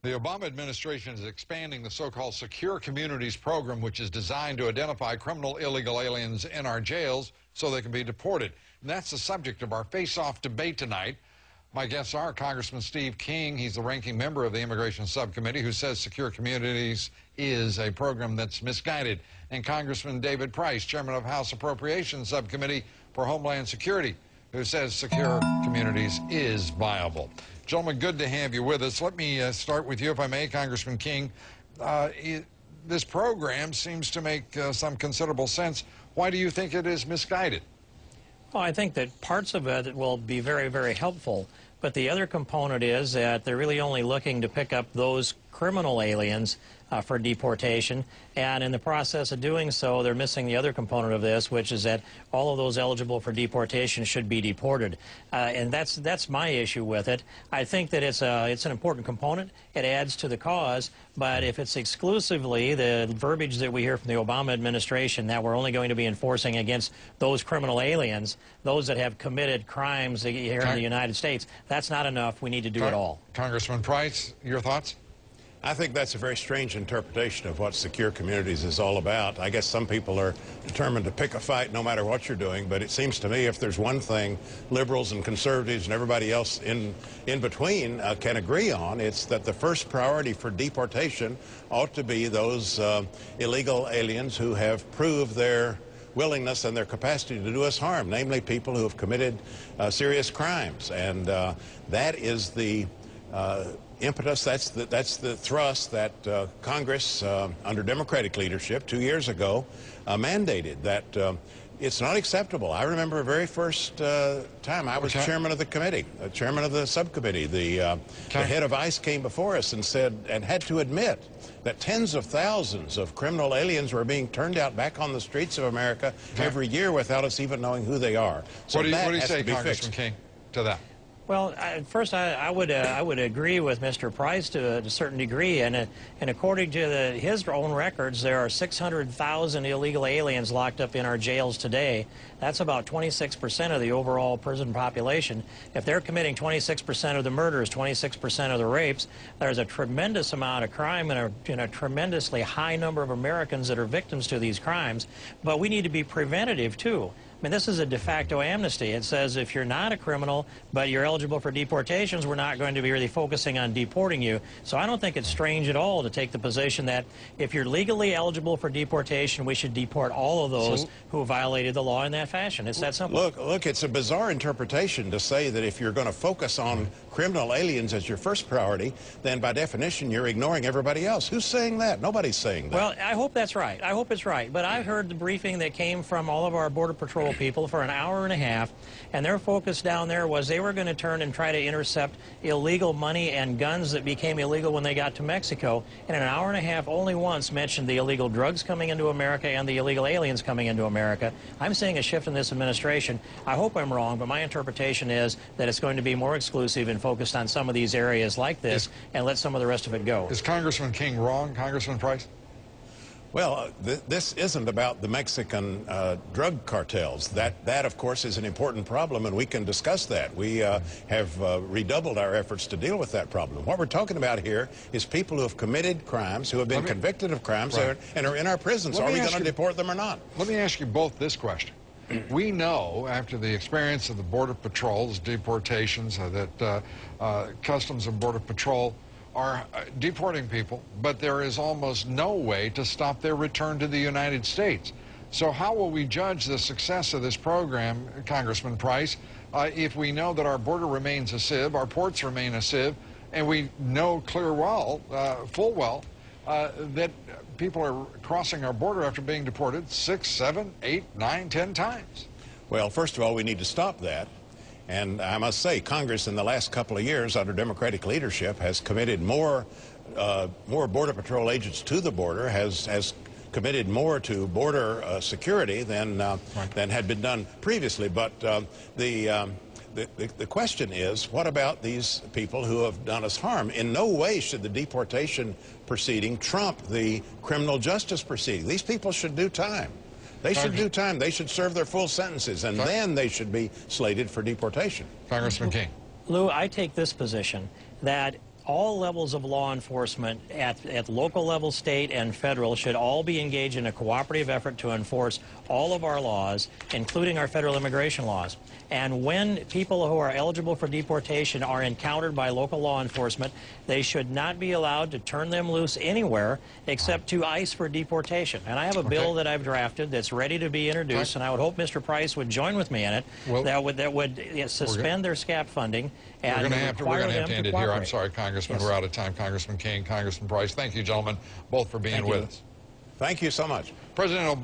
The Obama administration is expanding the so-called Secure Communities program, which is designed to identify criminal illegal aliens in our jails so they can be deported. And that's the subject of our face-off debate tonight. My guests are Congressman Steve King. He's the ranking member of the Immigration Subcommittee, who says Secure Communities is a program that's misguided, and Congressman David Price, chairman of House Appropriations Subcommittee for Homeland Security, who says Secure Communities is viable. Gentlemen, good to have you with us. Let me start with you, if I may, Congressman King. This program seems to make some considerable sense. Why do you think it is misguided? Well, I think that parts of it will be very, very helpful. But the other component is that they're really only looking to pick up those criminal aliens for deportation, and in the process of doing so, they're missing the other component of this, which is that all of those eligible for deportation should be deported. And that's my issue with it. I think that it's an important component. It adds to the cause, but if it's exclusively the verbiage that we hear from the Obama administration that we're only going to be enforcing against those criminal aliens, those that have committed crimes here in the United States, that's not enough. We need to do it all. Congressman Price, your thoughts? I think that's a very strange interpretation of what Secure Communities is all about. I guess some people are determined to pick a fight no matter what you're doing, but it seems to me if there's one thing liberals and conservatives and everybody else in between can agree on, it's that the first priority for deportation ought to be those illegal aliens who have proved their willingness and their capacity to do us harm, namely people who have committed serious crimes. And that is the impetus, that's the thrust that Congress, under Democratic leadership 2 years ago, mandated that it's not acceptable. I remember the very first time I was chairman of the committee, chairman of the subcommittee. The head of ICE came before us and said, and had to admit, that tens of thousands of criminal aliens were being turned out back on the streets of America every year without us even knowing who they are. So what do you say, Congressman King, to that? Well, first, I would agree with Mr. Price to a certain degree, and according to his own records, there are 600,000 illegal aliens locked up in our jails today. That's about 26% of the overall prison population. If they're committing 26% of the murders, 26% of the rapes, there's a tremendous amount of crime and a tremendously high number of Americans that are victims to these crimes. But we need to be preventative too. I mean, this is a de facto amnesty. It says if you're not a criminal, but you're eligible for deportations, we're not going to be really focusing on deporting you. So I don't think it's strange at all to take the position that if you're legally eligible for deportation, we should deport all of those who violated the law in that fashion. It's that simple. Look, it's a bizarre interpretation to say that if you're going to focus on criminal aliens as your first priority, then by definition you're ignoring everybody else. Who's saying that? Nobody's saying that. Well, I hope that's right. I hope it's right. But I heard the briefing that came from all of our Border Patrol people for an hour and a half, and their focus down there was they were going to turn and try to intercept illegal money and guns that became illegal when they got to Mexico. And in an hour and a half, only once mentioned the illegal drugs coming into America and the illegal aliens coming into America. I'm seeing a shift in this administration. I hope I'm wrong, but my interpretation is that it's going to be more exclusive and focused on some of these areas like this and let some of the rest of it go. Is Congressman King wrong, Congressman Price? Well, this isn't about the Mexican drug cartels. That, of course, is an important problem, and we can discuss that. We have redoubled our efforts to deal with that problem. What we're talking about here is people who have committed crimes, who have been convicted of crimes, and are in our prisons. Are we going to deport them or not? Let me ask you both this question. We know, after the experience of the Border Patrol's deportations, that Customs and Border Patrol are deporting people, but there is almost no way to stop their return to the United States. So how will we judge the success of this program, Congressman Price, if we know that our border remains a sieve, our ports remain a sieve, and we know full well, that people are crossing our border after being deported 6, 7, 8, 9, 10 times? Well, first of all, we need to stop that. And I must say, Congress in the last couple of years under Democratic leadership has committed more Border Patrol agents to the border, has committed more to border security than had been done previously. But the question is, what about these people who have done us harm? In no way should the deportation proceeding trump the criminal justice proceeding. These people should do time. They should do time. They should serve their full sentences, and then they should be slated for deportation. Congressman King. Lou, I take this position that all levels of law enforcement at local level, state, and federal should all be engaged in a cooperative effort to enforce all of our laws, including our federal immigration laws. And when people who are eligible for deportation are encountered by local law enforcement, they should not be allowed to turn them loose anywhere except to ICE for deportation. And I have a bill that I've drafted that's ready to be introduced, and I would hope Mr. Price would join with me in it, that would suspend their SCAP funding and we're going to have to end it here. I'm sorry, Congressman. Yes. We're out of time. Congressman King, Congressman Price, thank you, gentlemen, both for being with us. Thank you so much. President Obama